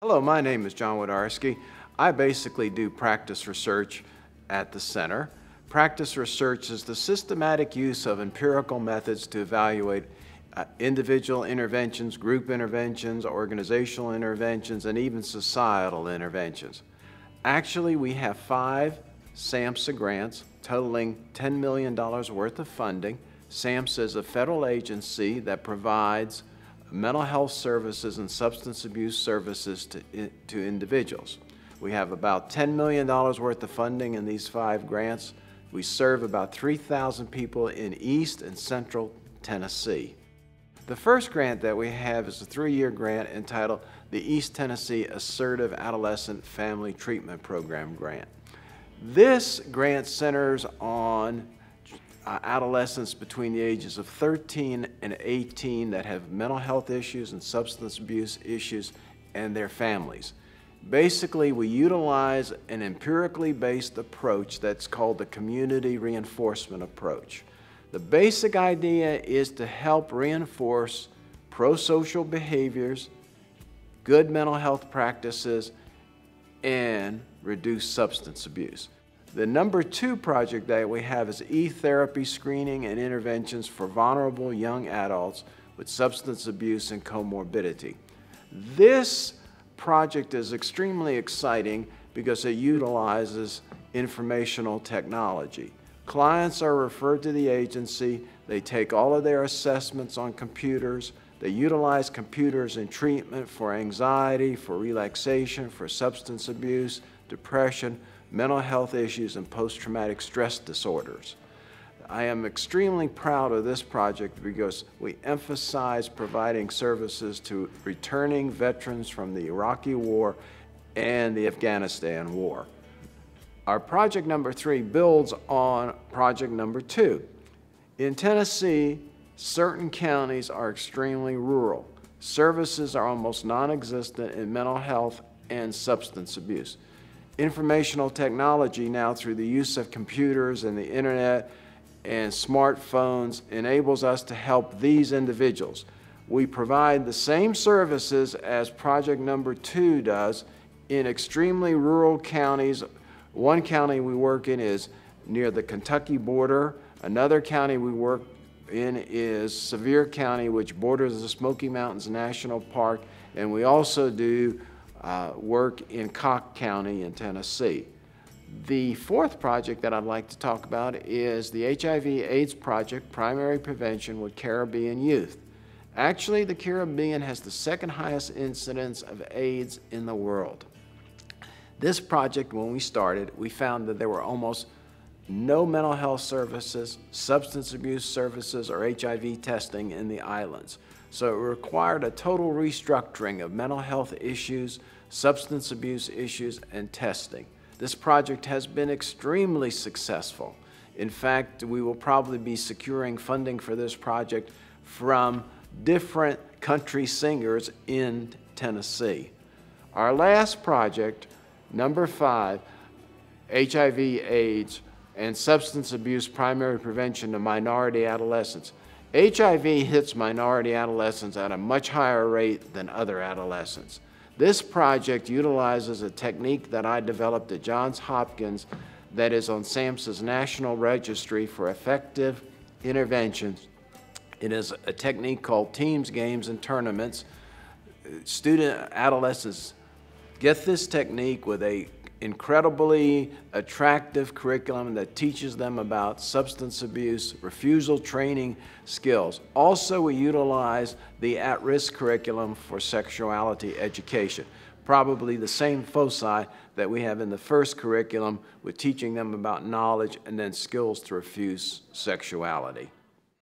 Hello, my name is John Wodarski. I basically do practice research at the center. Practice research is the systematic use of empirical methods to evaluate individual interventions, group interventions, organizational interventions, and even societal interventions. Actually, we have 5 SAMHSA grants totaling $10 million worth of funding. SAMHSA is a federal agency that provides mental health services and substance abuse services to individuals. We have about $10 million worth of funding in these 5 grants. We serve about 3,000 people in East and Central Tennessee. The first grant that we have is a 3-year grant entitled the East Tennessee Assertive Adolescent Family Treatment Program Grant. This grant centers on adolescents between the ages of 13 and 18 that have mental health issues and substance abuse issues and their families. Basically, we utilize an empirically based approach that's called the community reinforcement approach. The basic idea is to help reinforce pro-social behaviors, good mental health practices, and reduce substance abuse. The number 2 project that we have is e-therapy screening and interventions for vulnerable young adults with substance abuse and comorbidity. This project is extremely exciting because it utilizes informational technology. Clients are referred to the agency, they take all of their assessments on computers, they utilize computers in treatment for anxiety, for relaxation, for substance abuse, depression, mental health issues, and post-traumatic stress disorders. I am extremely proud of this project because we emphasize providing services to returning veterans from the Iraqi War and the Afghanistan War. Our project number 3 builds on project number 2. In Tennessee, certain counties are extremely rural. Services are almost non-existent in mental health and substance abuse. Informational technology now, through the use of computers and the internet and smartphones, enables us to help these individuals. We provide the same services as project number 2 does in extremely rural counties. One county we work in is near the Kentucky border. Another county we work in is Sevier County, which borders the Smoky Mountains National Park, and we also do work in Cock County in Tennessee. The 4th project that I'd like to talk about is the HIV/AIDS project, primary prevention with Caribbean youth. Actually, the Caribbean has the 2nd highest incidence of AIDS in the world. This project, when we started, we found that there were almost no mental health services, substance abuse services, or HIV testing in the islands. So it required a total restructuring of mental health issues, substance abuse issues, and testing. This project has been extremely successful. In fact, we will probably be securing funding for this project from different country singers in Tennessee. Our last project, number 5, HIV/AIDS and substance abuse primary prevention to minority adolescents. HIV hits minority adolescents at a much higher rate than other adolescents. This project utilizes a technique that I developed at Johns Hopkins that is on SAMHSA's National Registry for Effective Interventions. It is a technique called teams, games, and tournaments. Adolescents get this technique with a incredibly attractive curriculum that teaches them about substance abuse, refusal training skills. Also, we utilize the at-risk curriculum for sexuality education, probably the same foci that we have in the first curriculum, with teaching them about knowledge and then skills to refuse sexuality.